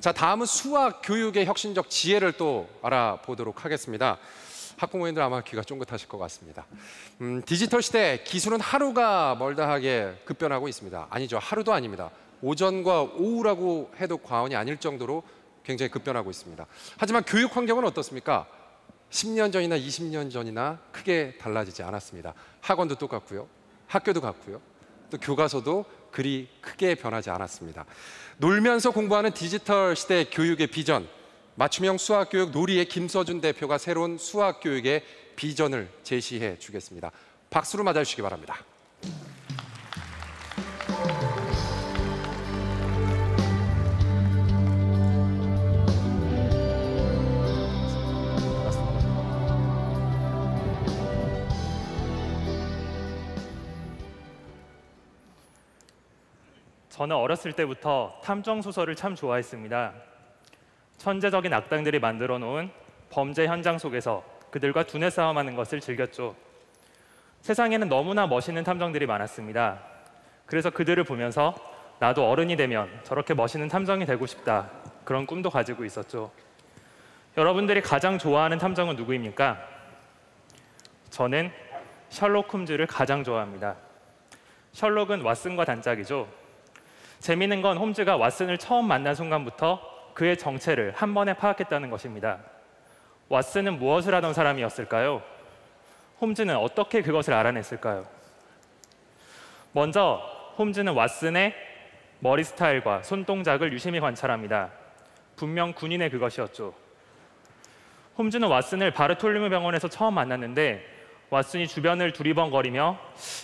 자, 다음은 수학 교육의 혁신적 지혜를 또 알아보도록 하겠습니다. 학부모님들 아마 귀가 쫑긋하실 것 같습니다. 디지털 시대 기술은 하루가 멀다하게 급변하고 있습니다. 아니죠, 하루도 아닙니다. 오전과 오후라고 해도 과언이 아닐 정도로 굉장히 급변하고 있습니다. 하지만 교육 환경은 어떻습니까? 10년 전이나 20년 전이나 크게 달라지지 않았습니다. 학원도 똑같고요, 학교도 같고요, 또 교과서도 그리 크게 변하지 않았습니다. 놀면서 공부하는 디지털 시대 교육의 비전, 맞춤형 수학교육 놀이의 김서준 대표가 새로운 수학교육의 비전을 제시해 주겠습니다. 박수로 맞아주시기 바랍니다. 저는 어렸을 때부터 탐정 소설을 참 좋아했습니다. 천재적인 악당들이 만들어 놓은 범죄 현장 속에서 그들과 두뇌 싸움하는 것을 즐겼죠. 세상에는 너무나 멋있는 탐정들이 많았습니다. 그래서 그들을 보면서 나도 어른이 되면 저렇게 멋있는 탐정이 되고 싶다, 그런 꿈도 가지고 있었죠. 여러분들이 가장 좋아하는 탐정은 누구입니까? 저는 셜록 홈즈를 가장 좋아합니다. 셜록은 왓슨과 단짝이죠. 재미있는 건 홈즈가 왓슨을 처음 만난 순간부터 그의 정체를 한 번에 파악했다는 것입니다. 왓슨은 무엇을 하던 사람이었을까요? 홈즈는 어떻게 그것을 알아냈을까요? 먼저 홈즈는 왓슨의 머리 스타일과 손동작을 유심히 관찰합니다. 분명 군인의 그것이었죠. 홈즈는 왓슨을 바르톨리무 병원에서 처음 만났는데 왓슨이 주변을 두리번거리며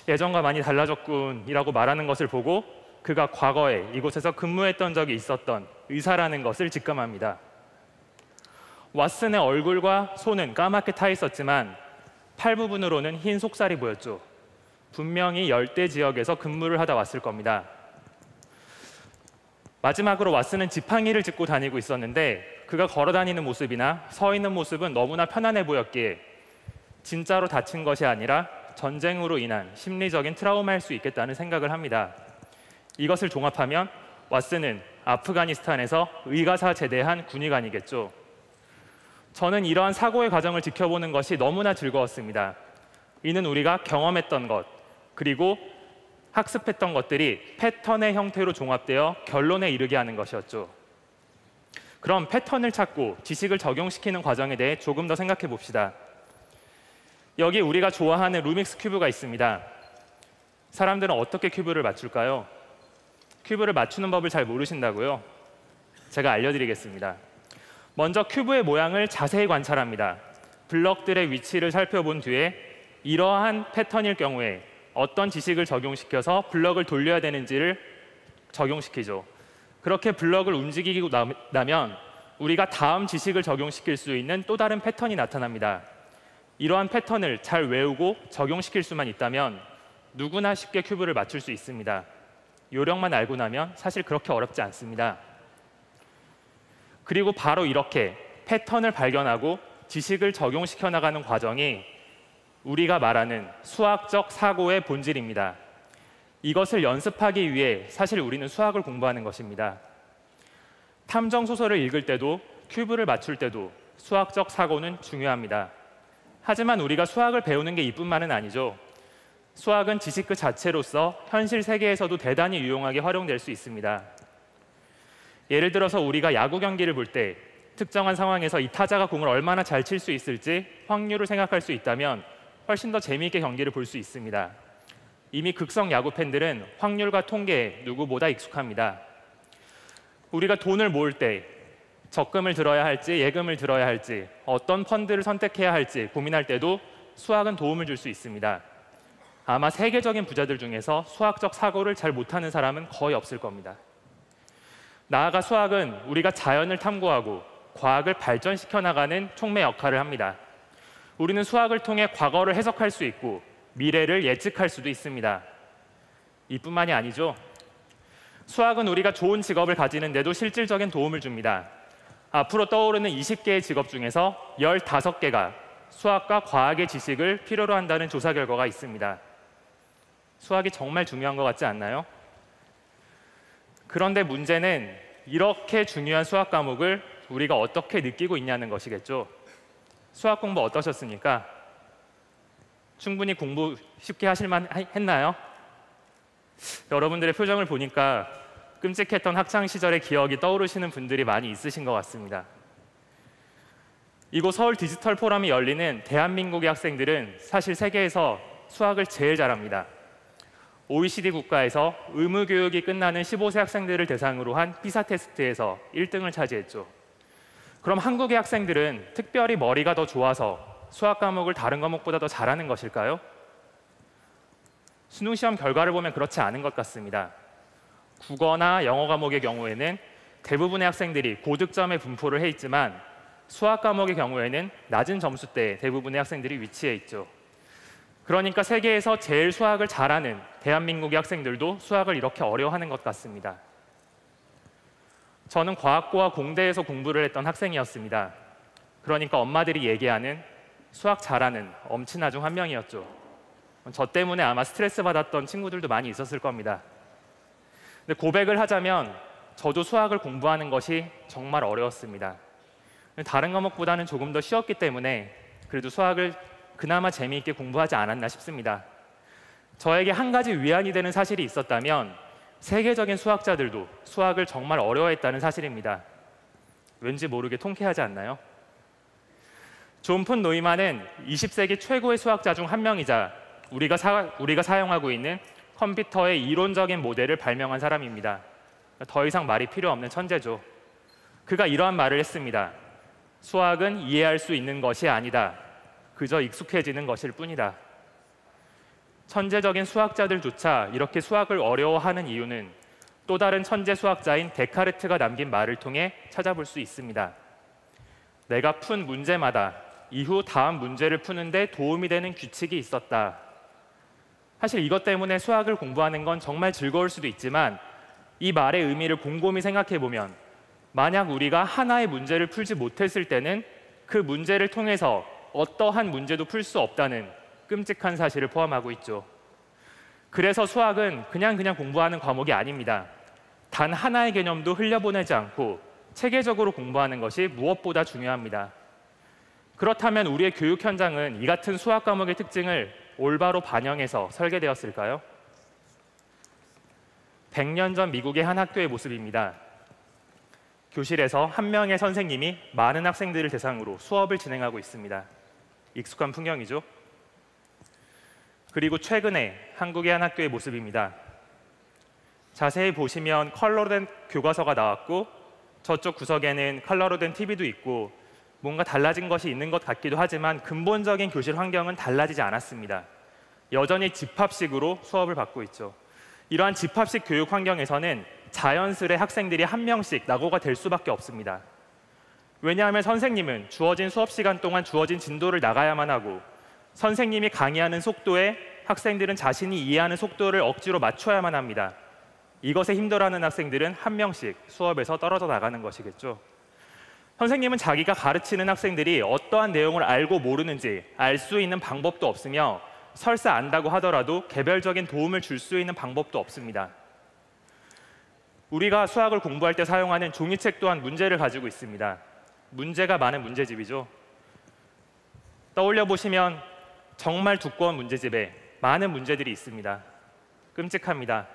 예전과 많이 달라졌군 이라고 말하는 것을 보고 그가 과거에 이곳에서 근무했던 적이 있었던 의사라는 것을 직감합니다. 왓슨의 얼굴과 손은 까맣게 타 있었지만 팔 부분으로는 흰 속살이 보였죠. 분명히 열대 지역에서 근무를 하다 왔을 겁니다. 마지막으로 왓슨은 지팡이를 짚고 다니고 있었는데 그가 걸어 다니는 모습이나 서 있는 모습은 너무나 편안해 보였기에 진짜로 다친 것이 아니라 전쟁으로 인한 심리적인 트라우마일 수 있겠다는 생각을 합니다. 이것을 종합하면 왓슨은 아프가니스탄에서 의가사 제대한 군의관이겠죠. 저는 이러한 사고의 과정을 지켜보는 것이 너무나 즐거웠습니다. 이는 우리가 경험했던 것, 그리고 학습했던 것들이 패턴의 형태로 종합되어 결론에 이르게 하는 것이었죠. 그럼 패턴을 찾고 지식을 적용시키는 과정에 대해 조금 더 생각해 봅시다. 여기 우리가 좋아하는 루빅스 큐브가 있습니다. 사람들은 어떻게 큐브를 맞출까요? 큐브를 맞추는 법을 잘 모르신다고요? 제가 알려드리겠습니다. 먼저 큐브의 모양을 자세히 관찰합니다. 블럭들의 위치를 살펴본 뒤에 이러한 패턴일 경우에 어떤 지식을 적용시켜서 블럭을 돌려야 되는지를 적용시키죠. 그렇게 블럭을 움직이고 나면 우리가 다음 지식을 적용시킬 수 있는 또 다른 패턴이 나타납니다. 이러한 패턴을 잘 외우고 적용시킬 수만 있다면 누구나 쉽게 큐브를 맞출 수 있습니다. 요령만 알고 나면 사실 그렇게 어렵지 않습니다. 그리고 바로 이렇게 패턴을 발견하고 지식을 적용시켜 나가는 과정이 우리가 말하는 수학적 사고의 본질입니다. 이것을 연습하기 위해 사실 우리는 수학을 공부하는 것입니다. 탐정 소설을 읽을 때도 큐브를 맞출 때도 수학적 사고는 중요합니다. 하지만 우리가 수학을 배우는 게 이뿐만은 아니죠. 수학은 지식 그 자체로서 현실 세계에서도 대단히 유용하게 활용될 수 있습니다. 예를 들어서 우리가 야구 경기를 볼 때 특정한 상황에서 이 타자가 공을 얼마나 잘 칠 수 있을지 확률을 생각할 수 있다면 훨씬 더 재미있게 경기를 볼 수 있습니다. 이미 극성 야구 팬들은 확률과 통계에 누구보다 익숙합니다. 우리가 돈을 모을 때 적금을 들어야 할지 예금을 들어야 할지 어떤 펀드를 선택해야 할지 고민할 때도 수학은 도움을 줄 수 있습니다. 아마 세계적인 부자들 중에서 수학적 사고를 잘 못하는 사람은 거의 없을 겁니다. 나아가 수학은 우리가 자연을 탐구하고 과학을 발전시켜 나가는 촉매 역할을 합니다. 우리는 수학을 통해 과거를 해석할 수 있고 미래를 예측할 수도 있습니다. 이뿐만이 아니죠. 수학은 우리가 좋은 직업을 가지는 데도 실질적인 도움을 줍니다. 앞으로 떠오르는 20개의 직업 중에서 15개가 수학과 과학의 지식을 필요로 한다는 조사 결과가 있습니다. 수학이 정말 중요한 것 같지 않나요? 그런데 문제는 이렇게 중요한 수학 과목을 우리가 어떻게 느끼고 있냐는 것이겠죠. 수학 공부 어떠셨습니까? 충분히 공부 쉽게 하실만 했나요? 여러분들의 표정을 보니까 끔찍했던 학창 시절의 기억이 떠오르시는 분들이 많이 있으신 것 같습니다. 이곳 서울 디지털 포럼이 열리는 대한민국의 학생들은 사실 세계에서 수학을 제일 잘합니다. OECD 국가에서 의무 교육이 끝나는 15세 학생들을 대상으로 한 피사 테스트에서 1등을 차지했죠. 그럼 한국의 학생들은 특별히 머리가 더 좋아서 수학 과목을 다른 과목보다 더 잘하는 것일까요? 수능 시험 결과를 보면 그렇지 않은 것 같습니다. 국어나 영어 과목의 경우에는 대부분의 학생들이 고득점의 분포를 해 있지만 수학 과목의 경우에는 낮은 점수대에 대부분의 학생들이 위치해 있죠. 그러니까 세계에서 제일 수학을 잘하는 대한민국의 학생들도 수학을 이렇게 어려워하는 것 같습니다. 저는 과학고와 공대에서 공부를 했던 학생이었습니다. 그러니까 엄마들이 얘기하는 수학 잘하는 엄친아 중 한 명이었죠. 저 때문에 아마 스트레스 받았던 친구들도 많이 있었을 겁니다. 근데 고백을 하자면 저도 수학을 공부하는 것이 정말 어려웠습니다. 다른 과목보다는 조금 더 쉬웠기 때문에 그래도 수학을 그나마 재미있게 공부하지 않았나 싶습니다. 저에게 한 가지 위안이 되는 사실이 있었다면 세계적인 수학자들도 수학을 정말 어려워했다는 사실입니다. 왠지 모르게 통쾌하지 않나요? 존 폰 노이만은 20세기 최고의 수학자 중 한 명이자 우리가 사용하고 있는 컴퓨터의 이론적인 모델을 발명한 사람입니다. 더 이상 말이 필요 없는 천재죠. 그가 이러한 말을 했습니다. 수학은 이해할 수 있는 것이 아니다. 그저 익숙해지는 것일 뿐이다. 천재적인 수학자들조차 이렇게 수학을 어려워하는 이유는 또 다른 천재 수학자인 데카르트가 남긴 말을 통해 찾아볼 수 있습니다. 내가 푼 문제마다 이후 다음 문제를 푸는데 도움이 되는 규칙이 있었다. 사실 이것 때문에 수학을 공부하는 건 정말 즐거울 수도 있지만 이 말의 의미를 곰곰이 생각해 보면 만약 우리가 하나의 문제를 풀지 못했을 때는 그 문제를 통해서 어떠한 문제도 풀 수 없다는 끔찍한 사실을 포함하고 있죠. 그래서 수학은 그냥 공부하는 과목이 아닙니다. 단 하나의 개념도 흘려보내지 않고 체계적으로 공부하는 것이 무엇보다 중요합니다. 그렇다면 우리의 교육 현장은 이 같은 수학 과목의 특징을 올바로 반영해서 설계되었을까요? 100년 전 미국의 한 학교의 모습입니다. 교실에서 한 명의 선생님이 많은 학생들을 대상으로 수업을 진행하고 있습니다. 익숙한 풍경이죠. 그리고 최근에 한국의 한 학교의 모습입니다. 자세히 보시면 컬러로 된 교과서가 나왔고 저쪽 구석에는 컬러로 된 TV도 있고 뭔가 달라진 것이 있는 것 같기도 하지만 근본적인 교실 환경은 달라지지 않았습니다. 여전히 집합식으로 수업을 받고 있죠. 이러한 집합식 교육 환경에서는 자연스레 학생들이 한 명씩 낙오가 될 수밖에 없습니다. 왜냐하면 선생님은 주어진 수업 시간 동안 주어진 진도를 나가야만 하고 선생님이 강의하는 속도에 학생들은 자신이 이해하는 속도를 억지로 맞춰야만 합니다. 이것에 힘들어하는 학생들은 한 명씩 수업에서 떨어져 나가는 것이겠죠. 선생님은 자기가 가르치는 학생들이 어떠한 내용을 알고 모르는지 알 수 있는 방법도 없으며 설사 안다고 하더라도 개별적인 도움을 줄 수 있는 방법도 없습니다. 우리가 수학을 공부할 때 사용하는 종이책 또한 문제를 가지고 있습니다. 문제가 많은 문제집이죠. 떠올려 보시면 정말 두꺼운 문제집에 많은 문제들이 있습니다. 끔찍합니다.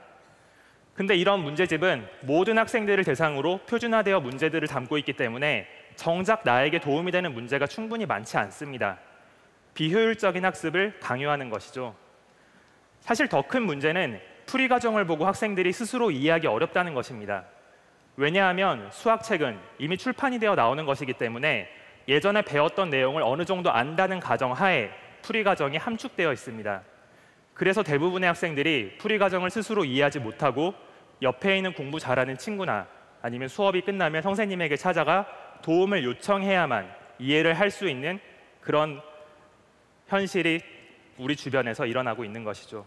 근데 이런 문제집은 모든 학생들을 대상으로 표준화되어 문제들을 담고 있기 때문에 정작 나에게 도움이 되는 문제가 충분히 많지 않습니다. 비효율적인 학습을 강요하는 것이죠. 사실 더 큰 문제는 풀이 과정을 보고 학생들이 스스로 이해하기 어렵다는 것입니다. 왜냐하면 수학책은 이미 출판이 되어 나오는 것이기 때문에 예전에 배웠던 내용을 어느 정도 안다는 가정하에 풀이 과정이 함축되어 있습니다. 그래서 대부분의 학생들이 풀이 과정을 스스로 이해하지 못하고 옆에 있는 공부 잘하는 친구나 아니면 수업이 끝나면 선생님에게 찾아가 도움을 요청해야만 이해를 할 수 있는 그런 현실이 우리 주변에서 일어나고 있는 것이죠.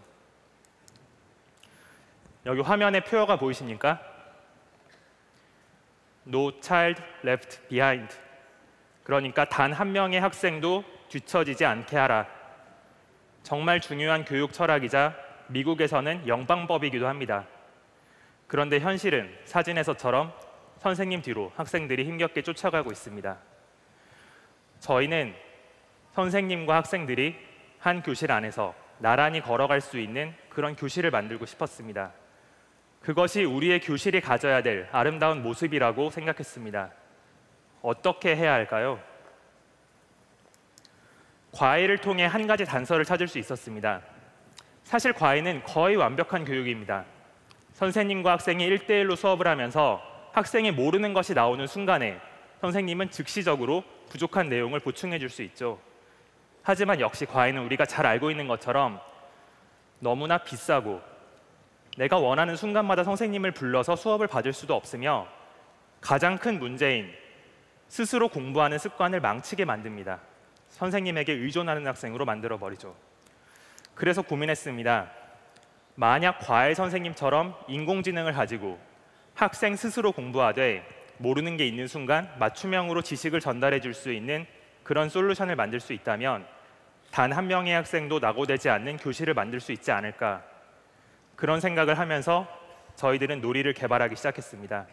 여기 화면에 표어가 보이십니까? No child left behind. 그러니까 단 한 명의 학생도 뒤처지지 않게 하라. 정말 중요한 교육 철학이자 미국에서는 영방법이기도 합니다. 그런데 현실은 사진에서처럼 선생님 뒤로 학생들이 힘겹게 쫓아가고 있습니다. 저희는 선생님과 학생들이 한 교실 안에서 나란히 걸어갈 수 있는 그런 교실을 만들고 싶었습니다. 그것이 우리의 교실이 가져야 될 아름다운 모습이라고 생각했습니다. 어떻게 해야 할까요? 과외를 통해 한 가지 단서를 찾을 수 있었습니다. 사실 과외는 거의 완벽한 교육입니다. 선생님과 학생이 1대1로 수업을 하면서 학생이 모르는 것이 나오는 순간에 선생님은 즉시적으로 부족한 내용을 보충해 줄 수 있죠. 하지만 역시 과외는 우리가 잘 알고 있는 것처럼 너무나 비싸고 내가 원하는 순간마다 선생님을 불러서 수업을 받을 수도 없으며 가장 큰 문제인 스스로 공부하는 습관을 망치게 만듭니다. 선생님에게 의존하는 학생으로 만들어버리죠. 그래서 고민했습니다. 만약 과외 선생님처럼 인공지능을 가지고 학생 스스로 공부하되 모르는 게 있는 순간 맞춤형으로 지식을 전달해 줄 수 있는 그런 솔루션을 만들 수 있다면 단 한 명의 학생도 낙오되지 않는 교실을 만들 수 있지 않을까, 그런 생각을 하면서 저희들은 놀이를 개발하기 시작했습니다.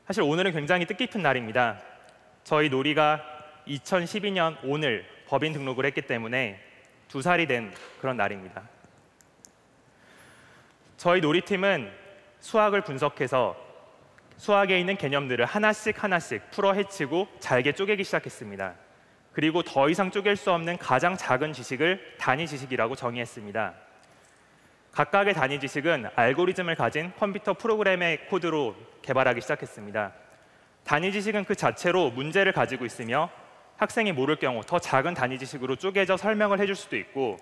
사실 오늘은 굉장히 뜻깊은 날입니다. 저희 놀이가 2012년 오늘 법인 등록을 했기 때문에 2살이 된 그런 날입니다. 저희 놀이팀은 수학을 분석해서 수학에 있는 개념들을 하나씩 풀어 헤치고 잘게 쪼개기 시작했습니다. 그리고 더 이상 쪼갤 수 없는 가장 작은 지식을 단위 지식이라고 정의했습니다. 각각의 단위 지식은 알고리즘을 가진 컴퓨터 프로그램의 코드로 개발하기 시작했습니다. 단위 지식은 그 자체로 문제를 가지고 있으며 학생이 모를 경우 더 작은 단위 지식으로 쪼개져 설명을 해줄 수도 있고,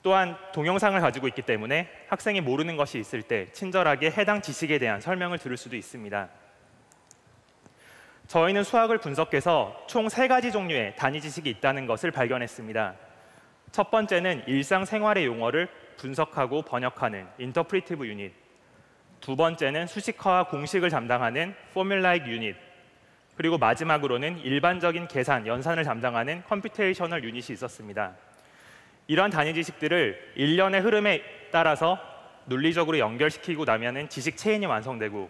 또한 동영상을 가지고 있기 때문에 학생이 모르는 것이 있을 때 친절하게 해당 지식에 대한 설명을 들을 수도 있습니다. 저희는 수학을 분석해서 총 3가지 종류의 단위 지식이 있다는 것을 발견했습니다. 첫 번째는 일상생활의 용어를 분석하고 번역하는 인터프리티브 유닛, 두 번째는 수식화와 공식을 담당하는 포뮬라익 유닛, 그리고 마지막으로는 일반적인 계산, 연산을 담당하는 컴퓨테이셔널 유닛이 있었습니다. 이러한 단위 지식들을 일련의 흐름에 따라서 논리적으로 연결시키고 나면은 지식 체인이 완성되고,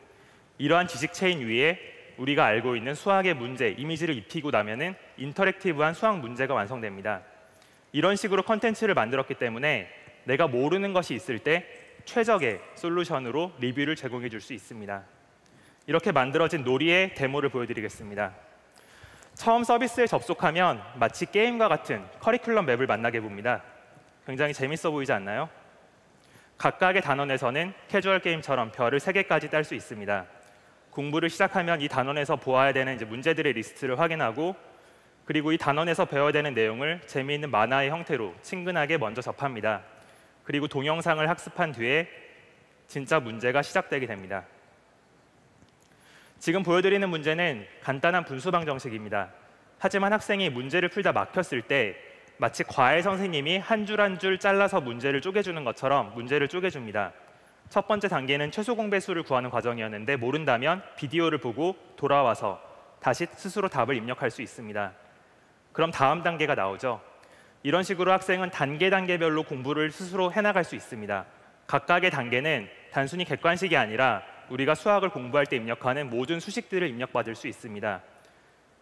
이러한 지식 체인 위에 우리가 알고 있는 수학의 문제, 이미지를 입히고 나면은 인터랙티브한 수학 문제가 완성됩니다. 이런 식으로 컨텐츠를 만들었기 때문에 내가 모르는 것이 있을 때 최적의 솔루션으로 리뷰를 제공해 줄 수 있습니다. 이렇게 만들어진 놀이의 데모를 보여드리겠습니다. 처음 서비스에 접속하면 마치 게임과 같은 커리큘럼 맵을 만나게 봅니다. 굉장히 재밌어 보이지 않나요? 각각의 단원에서는 캐주얼 게임처럼 별을 3개까지 딸 수 있습니다. 공부를 시작하면 이 단원에서 보아야 되는 문제들의 리스트를 확인하고, 그리고 이 단원에서 배워야 되는 내용을 재미있는 만화의 형태로 친근하게 먼저 접합니다. 그리고 동영상을 학습한 뒤에 진짜 문제가 시작되게 됩니다. 지금 보여드리는 문제는 간단한 분수방 정식입니다. 하지만 학생이 문제를 풀다 막혔을 때 마치 과외 선생님이 한 줄 한 줄 잘라서 문제를 쪼개주는 것처럼 문제를 쪼개줍니다. 첫 번째 단계는 최소 공배수를 구하는 과정이었는데, 모른다면 비디오를 보고 돌아와서 다시 스스로 답을 입력할 수 있습니다. 그럼 다음 단계가 나오죠. 이런 식으로 학생은 단계별로 공부를 스스로 해나갈 수 있습니다. 각각의 단계는 단순히 객관식이 아니라 우리가 수학을 공부할 때 입력하는 모든 수식들을 입력받을 수 있습니다.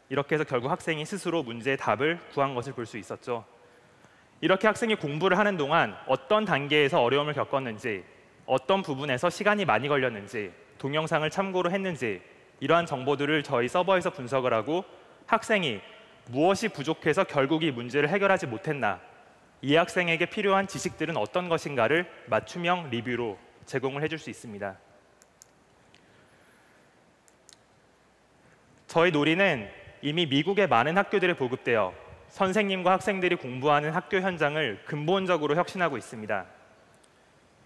이렇게 해서 결국 학생이 스스로 문제의 답을 구한 것을 볼 수 있었죠. 이렇게 학생이 공부를 하는 동안 어떤 단계에서 어려움을 겪었는지, 어떤 부분에서 시간이 많이 걸렸는지, 동영상을 참고로 했는지, 이러한 정보들을 저희 서버에서 분석을 하고 학생이 무엇이 부족해서 결국 이 문제를 해결하지 못했나, 이 학생에게 필요한 지식들은 어떤 것인가를 맞춤형 리뷰로 제공을 해줄 수 있습니다. 저희 놀이는 이미 미국의 많은 학교들에 보급되어 선생님과 학생들이 공부하는 학교 현장을 근본적으로 혁신하고 있습니다.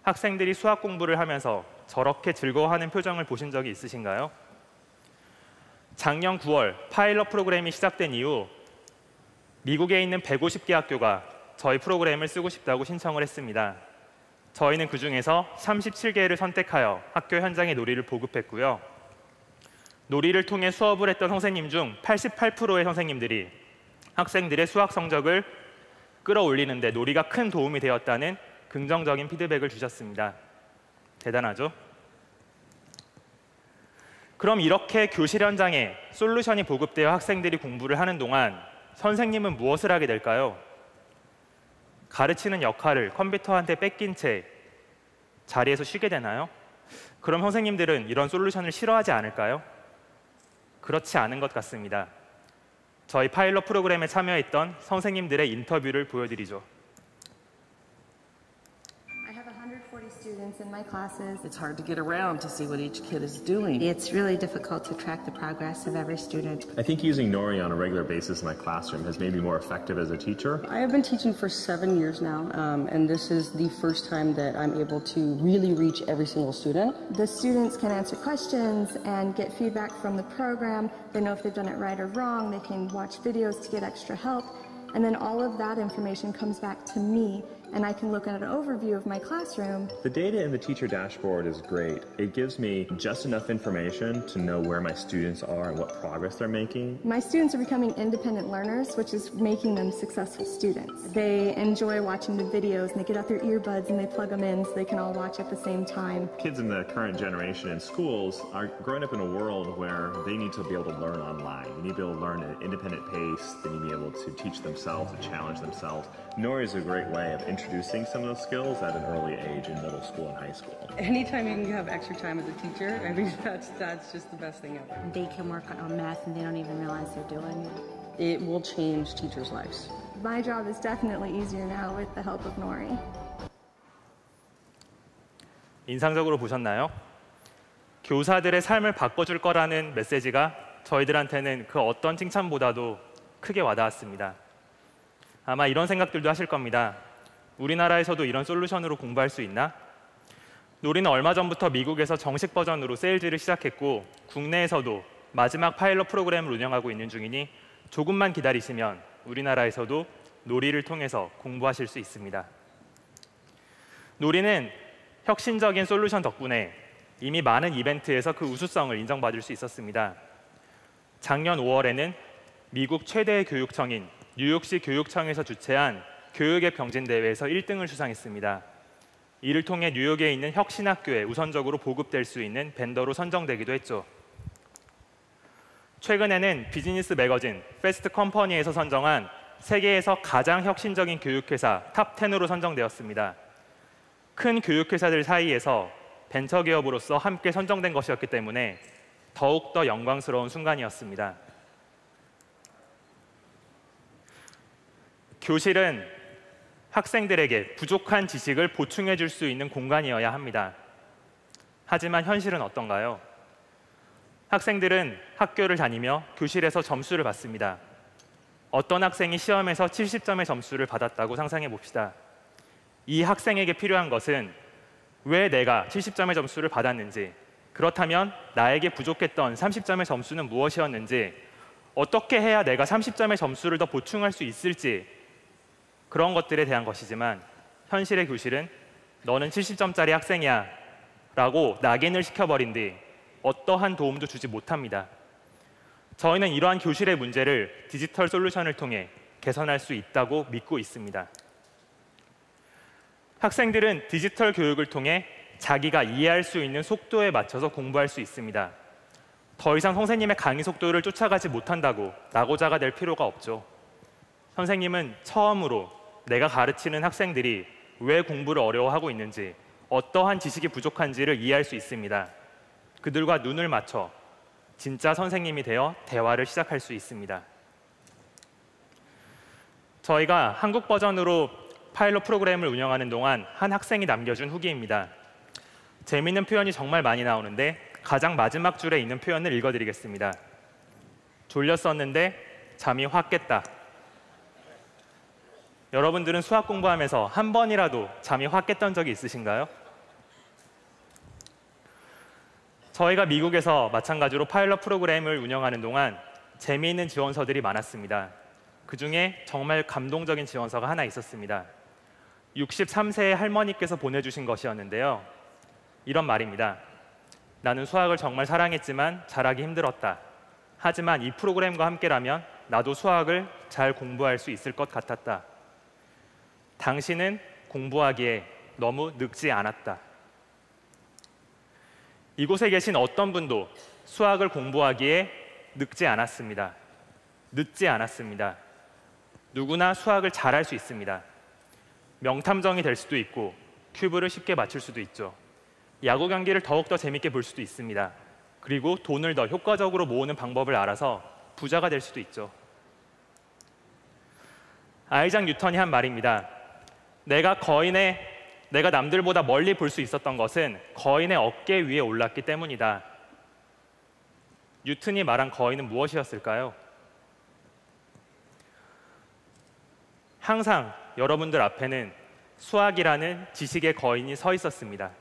학생들이 수학 공부를 하면서 저렇게 즐거워하는 표정을 보신 적이 있으신가요? 작년 9월 파일럿 프로그램이 시작된 이후 미국에 있는 150개 학교가 저희 프로그램을 쓰고 싶다고 신청을 했습니다. 저희는 그중에서 37개를 선택하여 학교 현장에 놀이를 보급했고요. 놀이를 통해 수업을 했던 선생님 중 88%의 선생님들이 학생들의 수학 성적을 끌어올리는 데 놀이가 큰 도움이 되었다는 긍정적인 피드백을 주셨습니다. 대단하죠? 그럼 이렇게 교실 현장에 솔루션이 보급되어 학생들이 공부를 하는 동안 선생님은 무엇을 하게 될까요? 가르치는 역할을 컴퓨터한테 뺏긴 채 자리에서 쉬게 되나요? 그럼 선생님들은 이런 솔루션을 싫어하지 않을까요? 그렇지 않은 것 같습니다. 저희 파일럿 프로그램에 참여했던 선생님들의 인터뷰를 보여드리죠. I have 140 students in my classes. It's hard to get around to see what each kid is doing. It's really difficult to track the progress of every student. I think using Nori on a regular basis in my classroom has made me more effective as a teacher. I have been teaching for 7 years now, and this is the first time that I'm able to really reach every single student. The students can answer questions and get feedback from the program. They know if they've done it right or wrong. They can watch videos to get extra help. And then all of that information comes back to me, and I can look at an overview of my classroom. The data in the teacher dashboard is great. It gives me just enough information to know where my students are and what progress they're making. My students are becoming independent learners, which is making them successful students. They enjoy watching the videos, and they get out their earbuds and they plug them in so they can all watch at the same time. Kids in the current generation in schools are growing up in a world where they need to be able to learn online. They need to be able to learn at an independent pace. They need to be able to teach themselves and challenge themselves. Nori is a great way of introducing some of those skills at an early age in middle school and high school. Anytime you can have extra time as a teacher, I mean, that's just the best thing ever. They can work on math and they don't even realize they're doing it. It will change teachers' lives. My job is definitely easier now with the help of Nori. 인상적으로 보셨나요? 교사들의 삶을 바꿔줄 거라는 메시지가 저희들한테는 그 어떤 칭찬보다도 크게 와닿았습니다. 아마 이런 생각들도 하실 겁니다. 우리나라에서도 이런 솔루션으로 공부할 수 있나? 노리는 얼마 전부터 미국에서 정식 버전으로 세일즈를 시작했고 국내에서도 마지막 파일럿 프로그램을 운영하고 있는 중이니 조금만 기다리시면 우리나라에서도 노리를 통해서 공부하실 수 있습니다. 노리는 혁신적인 솔루션 덕분에 이미 많은 이벤트에서 그 우수성을 인정받을 수 있었습니다. 작년 5월에는 미국 최대의 교육청인 뉴욕시 교육청에서 주최한 교육의 병진대회에서 1등을 수상했습니다. 이를 통해 뉴욕에 있는 혁신학교에 우선적으로 보급될 수 있는 벤더로 선정되기도 했죠. 최근에는 비즈니스 매거진 패스트 컴퍼니에서 선정한 세계에서 가장 혁신적인 교육회사 탑 10으로 선정되었습니다. 큰 교육회사들 사이에서 벤처기업으로서 함께 선정된 것이었기 때문에 더욱더 영광스러운 순간이었습니다. 교실은 학생들에게 부족한 지식을 보충해 줄 수 있는 공간이어야 합니다. 하지만 현실은 어떤가요? 학생들은 학교를 다니며 교실에서 점수를 받습니다. 어떤 학생이 시험에서 70점의 점수를 받았다고 상상해 봅시다. 이 학생에게 필요한 것은 왜 내가 70점의 점수를 받았는지, 그렇다면 나에게 부족했던 30점의 점수는 무엇이었는지, 어떻게 해야 내가 30점의 점수를 더 보충할 수 있을지, 그런 것들에 대한 것이지만 현실의 교실은 너는 70점짜리 학생이야 라고 낙인을 시켜버린 뒤 어떠한 도움도 주지 못합니다. 저희는 이러한 교실의 문제를 디지털 솔루션을 통해 개선할 수 있다고 믿고 있습니다. 학생들은 디지털 교육을 통해 자기가 이해할 수 있는 속도에 맞춰서 공부할 수 있습니다. 더 이상 선생님의 강의 속도를 쫓아가지 못한다고 낙오자가 될 필요가 없죠. 선생님은 처음으로 내가 가르치는 학생들이 왜 공부를 어려워하고 있는지, 어떠한 지식이 부족한지를 이해할 수 있습니다. 그들과 눈을 맞춰 진짜 선생님이 되어 대화를 시작할 수 있습니다. 저희가 한국 버전으로 파일럿 프로그램을 운영하는 동안 한 학생이 남겨준 후기입니다. 재미있는 표현이 정말 많이 나오는데 가장 마지막 줄에 있는 표현을 읽어드리겠습니다. 졸렸었는데 잠이 확 깼다. 여러분들은 수학 공부하면서 한 번이라도 잠이 확 깼던 적이 있으신가요? 저희가 미국에서 마찬가지로 파일럿 프로그램을 운영하는 동안 재미있는 지원서들이 많았습니다. 그중에 정말 감동적인 지원서가 하나 있었습니다. 63세의 할머니께서 보내주신 것이었는데요. 이런 말입니다. 나는 수학을 정말 사랑했지만 잘하기 힘들었다. 하지만 이 프로그램과 함께라면 나도 수학을 잘 공부할 수 있을 것 같았다. 당신은 공부하기에 너무 늙지 않았다. 이곳에 계신 어떤 분도 수학을 공부하기에 늦지 않았습니다. 누구나 수학을 잘할 수 있습니다. 명탐정이 될 수도 있고 큐브를 쉽게 맞출 수도 있죠. 야구 경기를 더욱더 재밌게 볼 수도 있습니다. 그리고 돈을 더 효과적으로 모으는 방법을 알아서 부자가 될 수도 있죠. 아이작 뉴턴이 한 말입니다. 내가 남들보다 멀리 볼 수 있었던 것은 거인의 어깨 위에 올랐기 때문이다. 뉴턴이 말한 거인은 무엇이었을까요? 항상 여러분들 앞에는 수학이라는 지식의 거인이 서 있었습니다.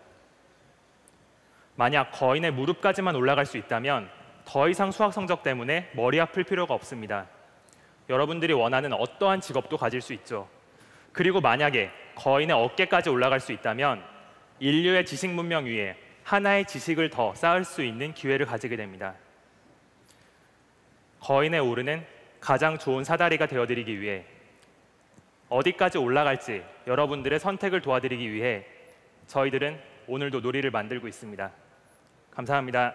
만약 거인의 무릎까지만 올라갈 수 있다면 더 이상 수학 성적 때문에 머리 아플 필요가 없습니다. 여러분들이 원하는 어떠한 직업도 가질 수 있죠. 그리고 만약에 거인의 어깨까지 올라갈 수 있다면 인류의 지식 문명 위에 하나의 지식을 더 쌓을 수 있는 기회를 가지게 됩니다. 거인에 오르는 가장 좋은 사다리가 되어드리기 위해 어디까지 올라갈지 여러분들의 선택을 도와드리기 위해 저희들은 오늘도 놀이를 만들고 있습니다. 감사합니다.